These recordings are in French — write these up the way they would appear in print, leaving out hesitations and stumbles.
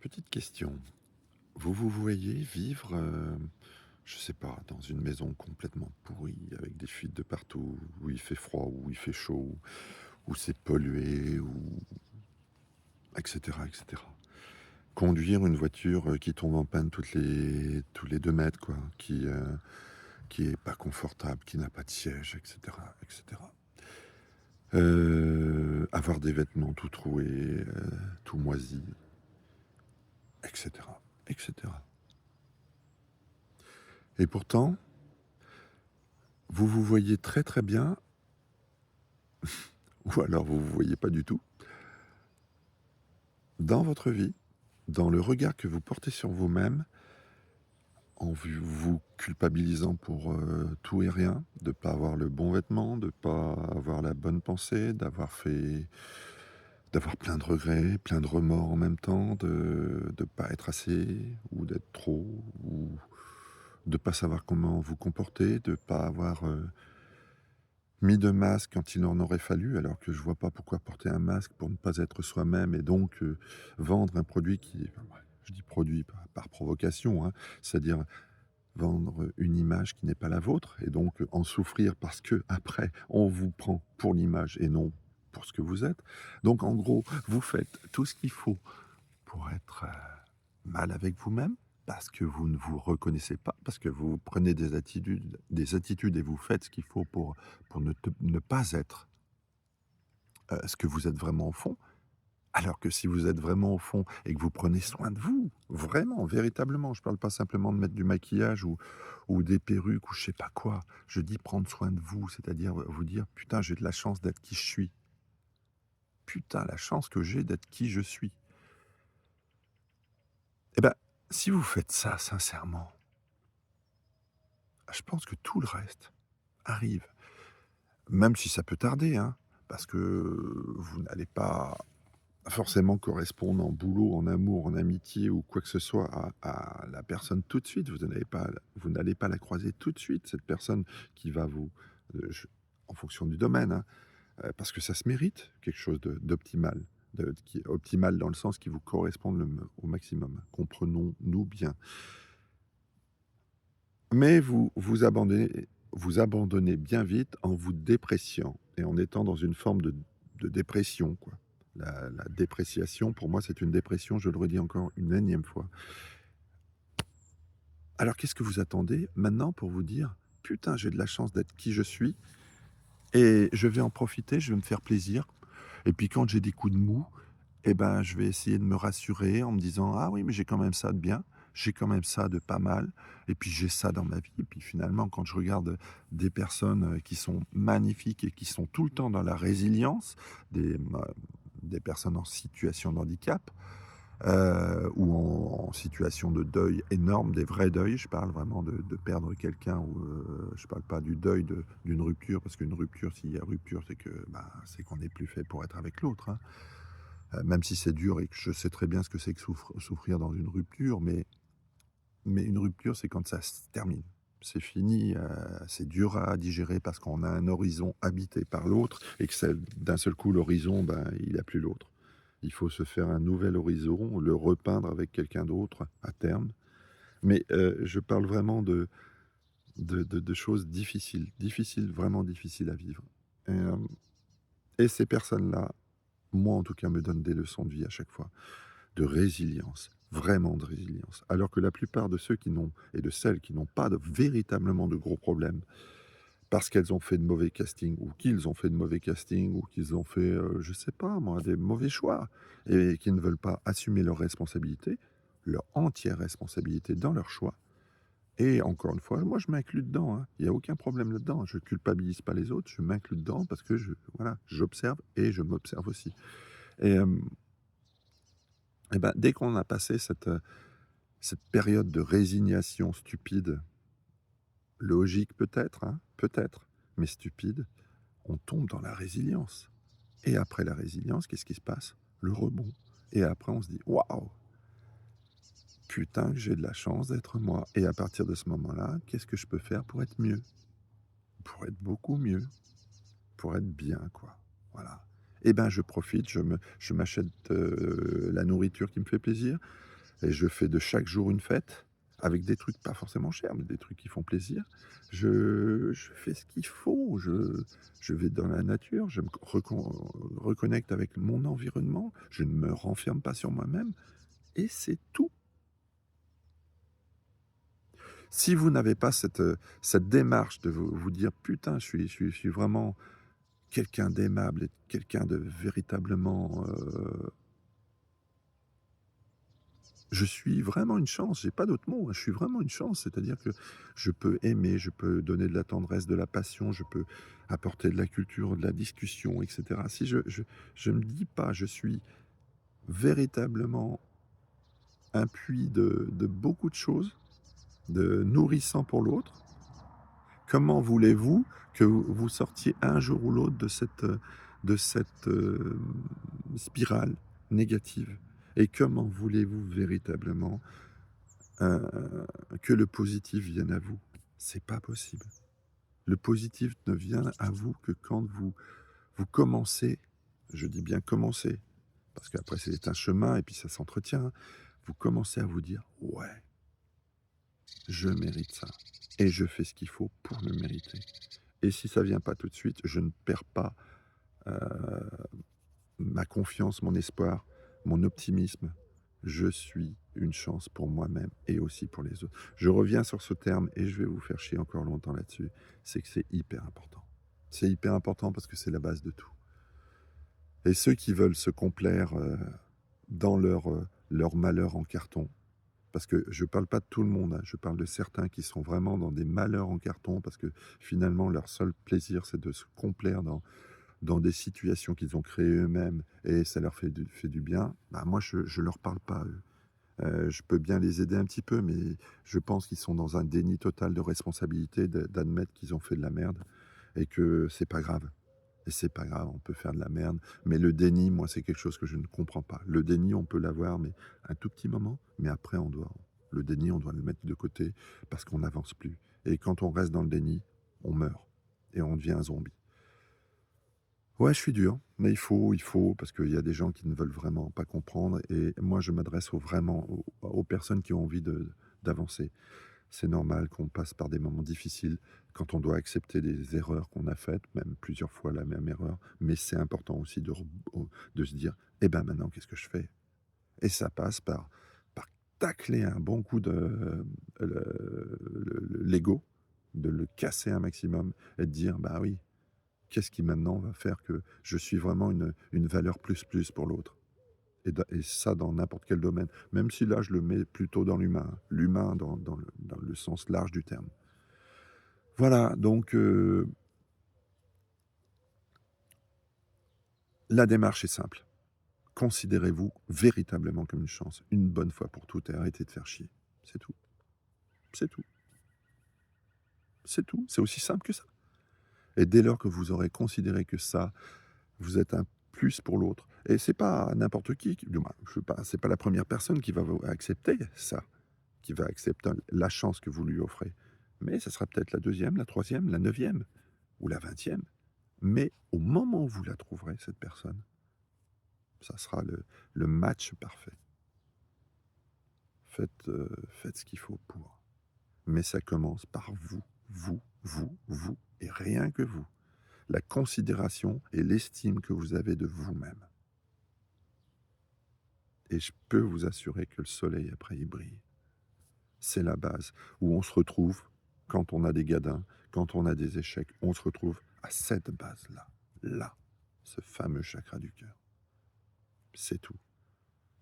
Petite question. Vous vous voyez vivre, je sais pas, dans une maison complètement pourrie, avec des fuites de partout, où il fait froid, où il fait chaud, où c'est pollué, ou et cetera, et cetera. Conduire une voiture, qui tombe en panne tous les 2 mètres quoi, qui est pas confortable, qui n'a pas de siège, et cetera, et cetera. Avoir des vêtements tout troués, tout moisis, et cetera, et cetera. Et pourtant, vous vous voyez très, très bien, ou alors vous vous voyez pas du tout, dans votre vie, dans le regard que vous portez sur vous-même, en vous culpabilisant pour, tout et rien, de pas avoir le bon vêtement, de pas avoir la bonne pensée, d'avoir plein de regrets, plein de remords en même temps, de pas être assez ou d'être trop, ou de pas savoir comment vous comporter, de pas avoir, mis de masque quand il en aurait fallu, alors que je vois pas pourquoi porter un masque pour ne pas être soi-même et donc vendre un produit qui enfin, ouais, je dis produit par provocation, hein, c'est-à-dire vendre une image qui n'est pas la vôtre et donc en souffrir parce que après on vous prend pour l'image et non pour ce que vous êtes. Donc en gros, vous faites tout ce qu'il faut pour être, mal avec vous-même, parce que vous ne vous reconnaissez pas, parce que vous prenez des attitudes et vous faites ce qu'il faut pour ne pas être, ce que vous êtes vraiment au fond. Alors que si vous êtes vraiment au fond et que vous prenez soin de vous, vraiment, véritablement, je parle pas simplement de mettre du maquillage ou des perruques ou je sais pas quoi. Je dis prendre soin de vous, c'est-à-dire, vous dire: «Putain, j'ai de la chance d'être qui je suis. Putain, la chance que j'ai d'être qui je suis». Et ben, si vous faites ça sincèrement, je pense que tout le reste arrive. Même si ça peut tarder, hein, parce que vous n'allez pas forcément correspondre en boulot, en amour, en amitié ou quoi que ce soit à la personne tout de suite. Vous n'allez pas la croiser tout de suite, cette personne qui va vous, je en fonction du domaine, hein, parce que ça se mérite quelque chose d'optimal, qui est optimal dans le sens qui vous corresponde au maximum. Comprenons-nous bien. Mais vous abandonnez bien vite en vous dépréciant et en étant dans une forme de dépression, quoi. La dépréciation, pour moi, c'est une dépression, je le redis encore une énième fois. Alors qu'est-ce que vous attendez maintenant pour vous dire: «Putain, j'ai de la chance d'être qui je suis et je vais en profiter, je vais me faire plaisir et puis quand j'ai des coups de mou, et ben, je vais essayer de me rassurer en me disant: «Ah oui, mais j'ai quand même ça de bien, j'ai quand même ça de pas mal et puis j'ai ça dans ma vie» et puis finalement, quand je regarde des personnes, qui sont magnifiques et qui sont tout le temps dans la résilience, des personnes en situation de handicap, ou en situation de deuil énorme, des vrais deuils, je parle vraiment de perdre quelqu'un ou, je parle pas du deuil d'une rupture, parce qu'une rupture, s'il y a rupture, c'est que, ben, c'est qu'on n'est plus fait pour être avec l'autre, hein. Même si c'est dur et que je sais très bien ce que c'est que souffrir dans une rupture, mais une rupture, c'est quand ça se termine. C'est fini, c'est dur à digérer parce qu'on a un horizon habité par l'autre et que c'est d'un seul coup l'horizon, ben, il a plus l'autre. Il faut se faire un nouvel horizon, le repeindre avec quelqu'un d'autre à terme. Mais, je parle vraiment de choses difficiles, difficiles, vraiment difficiles à vivre. Hem et ces personnes-là, moi en tout cas, me donnent des leçons de vie à chaque fois. De résilience, vraiment de résilience. Alors que la plupart de ceux qui n'ont et de celles qui n'ont pas véritablement de gros problèmes, parce qu'elles ont fait de mauvais castings ou qu'ils ont fait de mauvais castings ou qu'ils ont fait, je sais pas moi, des mauvais choix et qui ne veulent pas assumer leurs responsabilités, leur entière responsabilité dans leurs choix et encore une fois, moi je m'inclus dedans, hein. Il y a aucun problème là-dedans. Je culpabilise pas les autres, je m'inclus dedans parce que voilà, j'observe et je m'observe aussi et et ben, dès qu'on a passé cette période de résignation stupide, logique peut-être, hein, peut-être, mais stupide, on tombe dans la résilience. Et après la résilience, qu'est-ce qui se passe? Le rebond. Et après, on se dit: «Waouh! Putain que j'ai de la chance d'être moi» et à partir de ce moment-là, qu'est-ce que je peux faire pour être mieux? Pour être beaucoup mieux, pour être bien, quoi. Voilà. Et ben, je profite, je m'achète, la nourriture qui me fait plaisir, et je fais de chaque jour une fête, avec des trucs pas forcément chers, mais des trucs qui font plaisir. Je fais ce qu'il faut, je vais dans la nature, je me reconnecte avec mon environnement, je ne me renferme pas sur moi-même et c'est tout. Si vous n'avez pas cette démarche de vous dire: «Putain, je suis vraiment quelqu'un d'aimable et quelqu'un de véritablement, je suis vraiment une chance», j'ai pas d'autre mot, hein, je suis vraiment une chance, c'est-à-dire que je peux aimer, je peux donner de la tendresse, de la passion, je peux apporter de la culture, de la discussion et cetera. Si je me dis pas: «Je suis véritablement un puits de beaucoup de choses, de nourrissant pour l'autre», comment voulez-vous que vous sortiez un jour ou l'autre de cette spirale négative? Et comment voulez-vous véritablement, heu, que le positif vienne à vous? C'est pas possible. Le positif ne vient à vous que quand vous commencez, je dis bien commencer, parce qu'après c'est un chemin et puis ça s'entretient, hein. Vous commencez à vous dire: «Ouais, je mérite ça et je fais ce qu'il faut pour le mériter». Et si ça vient pas tout de suite, je ne perds pas, heu, ma confiance, mon espoir, mon optimisme. Je suis une chance pour moi-même et aussi pour les autres. Je reviens sur ce terme et je vais vous faire chier encore longtemps là-dessus, c'est que c'est hyper important. C'est hyper important parce que c'est la base de tout. Et ceux qui veulent se complaire, dans leur malheur en carton, parce que je parle pas de tout le monde, hein, je parle de certains qui sont vraiment dans des malheurs en carton parce que finalement leur seul plaisir, c'est de se complaire dans des situations qu'ils ont créées eux-mêmes et ça leur fait du bien, bah, moi je leur parle pas à eux. Je peux bien les aider un petit peu, mais je pense qu'ils sont dans un déni total de responsabilité d'admettre qu'ils ont fait de la merde et que c'est pas grave. Et c'est pas grave, on peut faire de la merde, mais le déni, moi, c'est quelque chose que je ne comprends pas. Le déni, on peut l'avoir, mais un tout petit moment, mais après le déni, on doit le mettre de côté parce qu'on n'avance plus. Et quand on reste dans le déni, on meurt et on devient un zombie. Ouais, je suis dur, mais il faut, parce qu'il y a des gens qui ne veulent vraiment pas comprendre. Et moi, je m'adresse aux personnes qui ont envie d'avancer. C'est normal qu'on passe par des moments difficiles quand on doit accepter des erreurs qu'on a faites, même plusieurs fois la même erreur. Mais c'est important aussi de se dire, eh ben maintenant, qu'est-ce que je fais? Et ça passe par tacler un bon coup l'ego, de le casser un maximum et de dire, bah oui, qu'est-ce qui maintenant va faire que je suis vraiment une valeur plus plus pour l'autre? Et ça dans n'importe quel domaine, même si là je le mets plutôt dans l'humain, l'humain dans le sens large du terme. Voilà, donc la démarche est simple. Considérez-vous véritablement comme une chance, une bonne fois pour toutes et arrêtez de faire chier. C'est tout, c'est tout, c'est tout, c'est aussi simple que ça. Et dès lors que vous aurez considéré que ça, vous êtes un plus pour l'autre. Et c'est pas n'importe qui, du moins, je sais pas, c'est pas la première personne qui va vous accepter ça, qui va accepter la chance que vous lui offrez. Mais ça sera peut-être la deuxième, la troisième, la neuvième ou la 20e. Mais au moment où vous la trouverez, cette personne, ça sera le match parfait. Faites ce qu'il faut pour. Mais ça commence par vous, vous, vous, vous, et rien que vous. La considération et l'estime que vous avez de vous-même. Et je peux vous assurer que le soleil après il brille. C'est la base où on se retrouve quand on a des gadins, quand on a des échecs, on se retrouve à cette base-là, là, ce fameux chakra du cœur. C'est tout.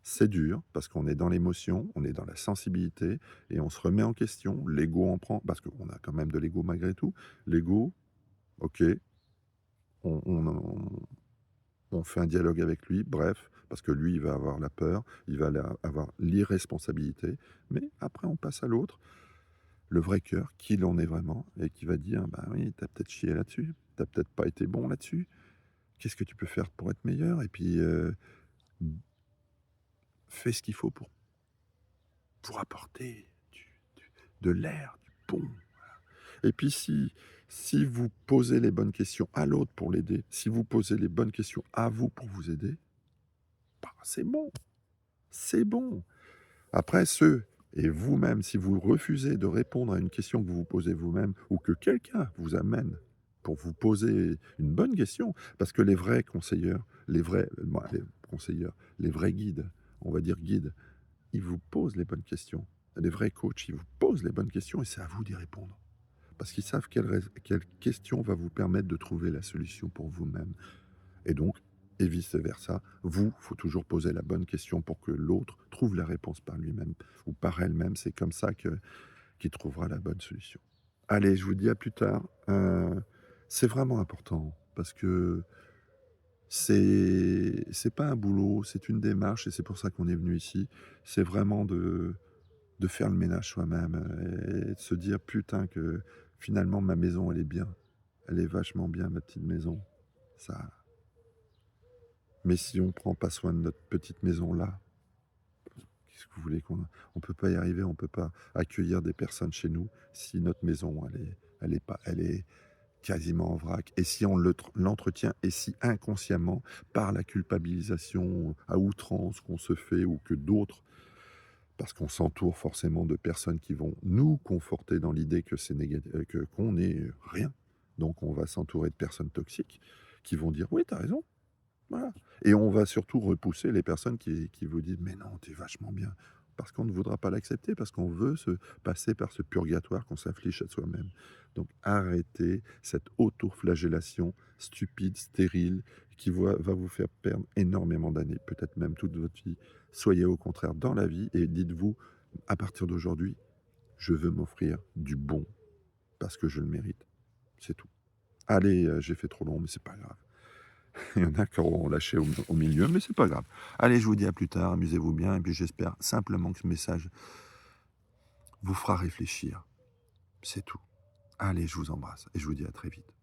C'est dur parce qu'on est dans l'émotion, on est dans la sensibilité et on se remet en question. L'ego en prend, parce qu'on a quand même de l'ego malgré tout. L'ego, ok, on, on fait un dialogue avec lui, bref, parce que lui, il va avoir la peur, il va avoir l'irresponsabilité, mais après, on passe à l'autre, le vrai cœur, qui l'on est vraiment, et qui va dire, bah oui, t'as peut-être chié là-dessus, t'as peut-être pas été bon là-dessus, qu'est-ce que tu peux faire pour être meilleur? Et puis, fais ce qu'il faut pour apporter de l'air, du bon. Et puis, si vous posez les bonnes questions à l'autre pour l'aider, si vous posez les bonnes questions à vous pour vous aider, bah, c'est bon, c'est bon. Après ceux et vous-même, si vous refusez de répondre à une question que vous vous posez vous-même ou que quelqu'un vous amène pour vous poser une bonne question, parce que les vrais conseilleurs, les conseilleurs, les vrais guides, on va dire guides, ils vous posent les bonnes questions. Les vrais coachs, ils vous posent les bonnes questions et c'est à vous d'y répondre. Parce qu'ils savent quelle question va vous permettre de trouver la solution pour vous-même. Et donc, et vice versa, vous, faut toujours poser la bonne question pour que l'autre trouve la réponse par lui-même ou par elle-même. C'est comme ça qu'il trouvera la bonne solution. Allez, je vous dis à plus tard. C'est vraiment important parce que c'est pas un boulot, c'est une démarche et c'est pour ça qu'on est venu ici. C'est vraiment de faire le ménage soi-même et de se dire putain que finalement ma maison elle est bien, elle est vachement bien ma petite maison. Ça, mais si on prend pas soin de notre petite maison là, qu'est-ce que vous voulez on peut pas y arriver, on peut pas accueillir des personnes chez nous si notre maison elle est quasiment en vrac. Et si on l'entretient et si inconsciemment par la culpabilisation à outrance qu'on se fait ou que d'autres, parce qu'on s'entoure forcément de personnes qui vont nous conforter dans l'idée que c'est négatif, que qu'on est rien. Donc on va s'entourer de personnes toxiques qui vont dire oui, t'as raison. Voilà. Et on va surtout repousser les personnes qui vous disent: «Mais non, tu es vachement bien». Parce qu'on ne voudra pas l'accepter, parce qu'on veut se passer par ce purgatoire qu'on s'inflige à soi-même. Donc arrêtez cette autoflagellation stupide, stérile, qui va vous faire perdre énormément d'années, peut-être même toute votre vie. Soyez au contraire dans la vie et dites-vous: «À partir d'aujourd'hui, je veux m'offrir du bon parce que je le mérite». C'est tout. Allez, j'ai fait trop long, mais c'est pas grave. Il y en a qui auront lâché au milieu, mais c'est pas grave. Allez, je vous dis à plus tard, amusez-vous bien, et puis j'espère simplement que ce message vous fera réfléchir. C'est tout. Allez, je vous embrasse et je vous dis à très vite.